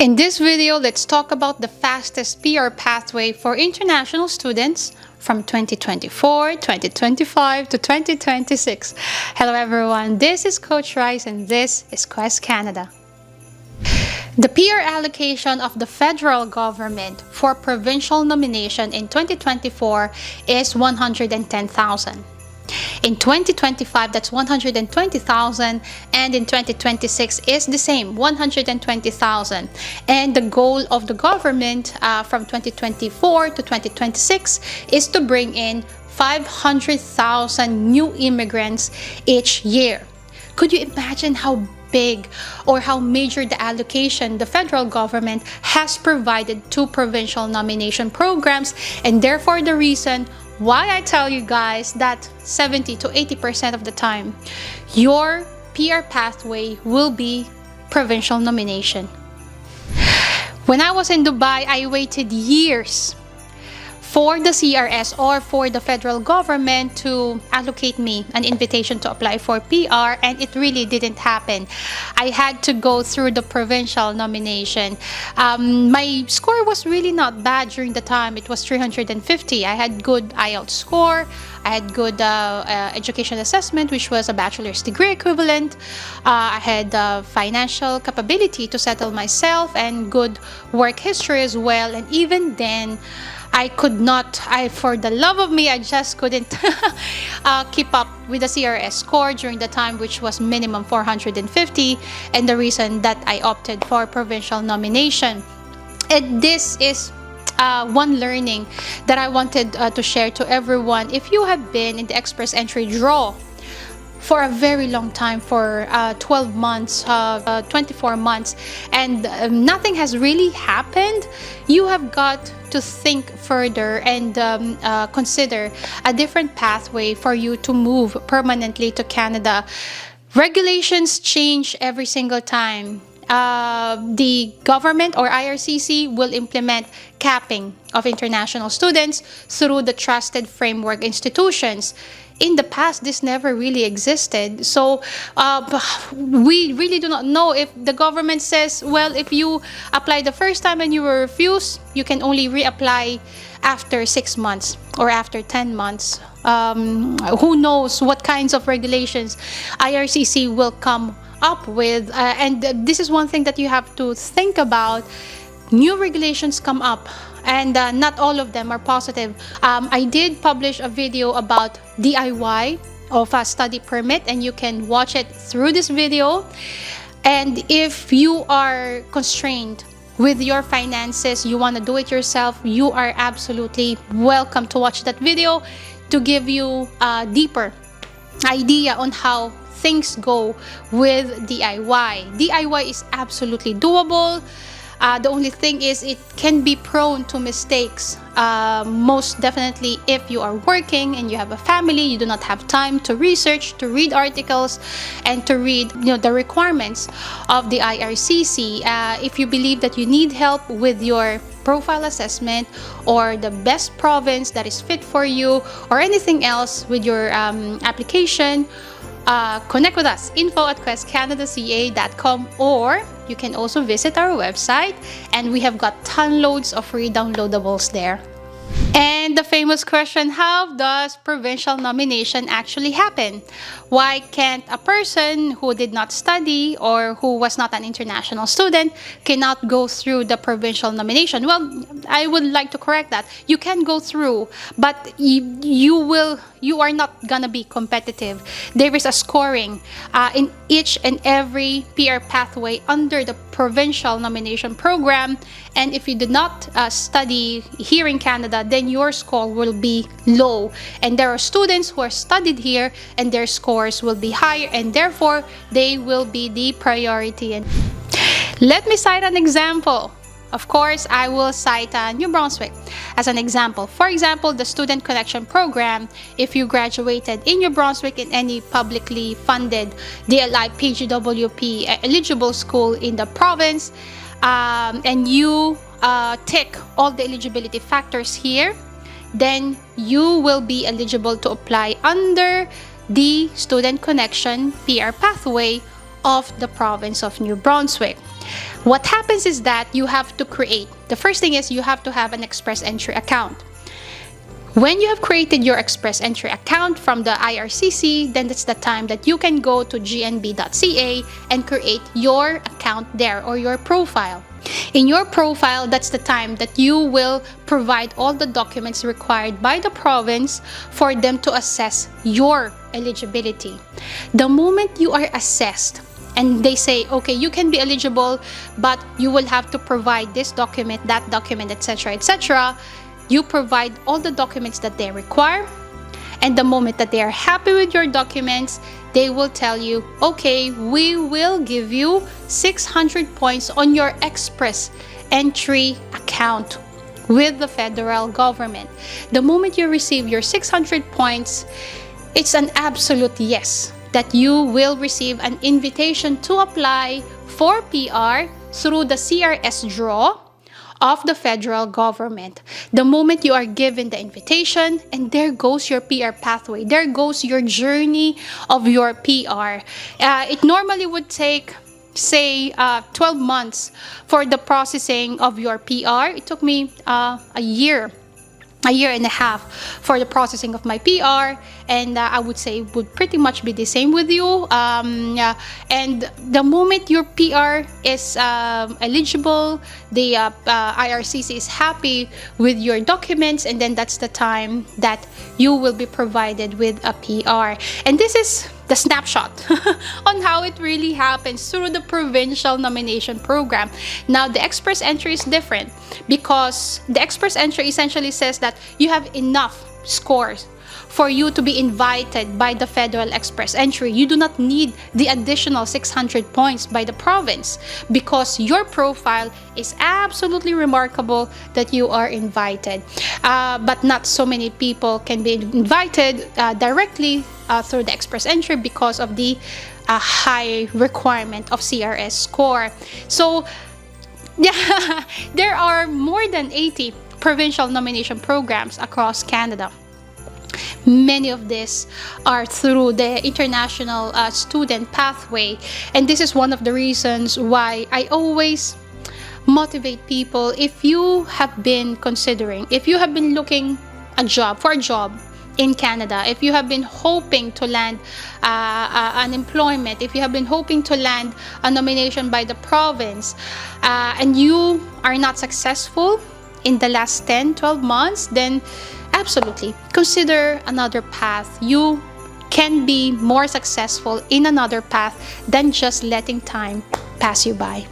In this video, let's talk about the fastest PR pathway for international students from 2024, 2025 to 2026. Hello everyone, this is Coach Rice and this is Quest Canada. The PR allocation of the federal government for provincial nomination in 2024 is 110,000. In 2025, that's 120,000, and in 2026 is the same, 120,000. And the goal of the government from 2024 to 2026 is to bring in 500,000 new immigrants each year. Could you imagine how big or how major the allocation the federal government has provided to provincial nomination programs, and therefore the reason why I tell you guys that 70 to 80% of the time your PR pathway will be provincial nomination. When I was in Dubai, I waited years for the CRS or for the federal government to allocate me an invitation to apply for PR, and it really didn't happen. I had to go through the provincial nomination. My score was really not bad during the time. It was 350. I had good IELTS score. I had good education assessment, which was a bachelor's degree equivalent. I had financial capability to settle myself and good work history as well. And even then, I could not, for the love of me, I just couldn't keep up with the CRS score during the time, which was minimum 450, and the reason that I opted for provincial nomination. And this is one learning that I wanted to share to everyone. If you have been in the express entry draw for a very long time, for 12 months, 24 months, and nothing has really happened, you have got to think further and consider a different pathway for you to move permanently to Canada. Regulations change every single time. The government or IRCC will implement capping of international students through the trusted framework institutions. In the past, this never really existed. So we really do not know if the government says, well, if you apply the first time and you were refused, you can only reapply after 6 months or after 10 months. Who knows what kinds of regulations IRCC will come up with. And this is one thing that you have to think about. New regulations come up, and not all of them are positive. I did publish a video about DIY of a study permit, and you can watch it through this video. And if you are constrained with your finances, you want to do it yourself, you are absolutely welcome to watch that video to give you a deeper idea on how things go with DIY. DIY is absolutely doable. The only thing is it can be prone to mistakes. Most definitely if you are working and you have a family, you do not have time to research, to read articles, and to read the requirements of the IRCC. If you believe that you need help with your profile assessment or the best province that is fit for you or anything else with your application, connect with us, info@questcanadaca.com, or you can also visit our website, and we have got loads of free downloadables there. And the famous question, how does provincial nomination actually happen? Why can't a person who did not study or who was not an international student cannot go through the provincial nomination? Well, I would like to correct that. You can go through, but you are not gonna be competitive. There is a scoring in each and every PR pathway under the provincial nomination program, and if you did not study here in Canada, then your score will be low. And there are students who are studied here and their scores will be higher, and therefore they will be the priority. And let me cite an example. Of course, I will cite New Brunswick as an example. For example, the Student Connection Program. If you graduated in New Brunswick in any publicly funded DLI PGWP eligible school in the province, and you tick all the eligibility factors here, then you will be eligible to apply under the Student Connection PR pathway of the province of New Brunswick. What happens is that you have to create, the first thing is you have to have an express entry account. When you have created your express entry account from the IRCC, then that's the time that you can go to gnb.ca and create your account there, or your profile. In your profile, that's the time that you will provide all the documents required by the province for them to assess your eligibility. The moment you are assessed and they say, okay, you can be eligible, but you will have to provide this document, that document, etc., etc., you provide all the documents that they require, and the moment that they are happy with your documents, they will tell you, okay, we will give you 600 points on your express entry account with the federal government. The moment you receive your 600 points, it's an absolute yes that you will receive an invitation to apply for PR through the CRS draw of the federal government. The moment you are given the invitation, and there goes your PR pathway, there goes your journey of your PR. It normally would take, say, 12 months for the processing of your PR. It took me a year and a half for the processing of my PR, and I would say it would pretty much be the same with you. And the moment your PR is eligible, the IRCC is happy with your documents, and then that's the time that you will be provided with a PR. And this is the snapshot on how it really happens through the provincial nomination program. Now, the express entry is different, because the express entry essentially says that you have enough scores for you to be invited by the federal express entry. You do not need the additional 600 points by the province, because your profile is absolutely remarkable that you are invited. But not so many people can be invited directly through the express entry because of the high requirement of CRS score. So yeah, there are more than 80 provincial nomination programs across Canada. Many of these are through the international student pathway, and this is one of the reasons why I always motivate people. If you have been considering, if you have been looking for a job in Canada, if you have been hoping to land an employment, if you have been hoping to land a nomination by the province, and you are not successful in the last 10-12 months, then absolutely consider another path. You can be more successful in another path than just letting time pass you by.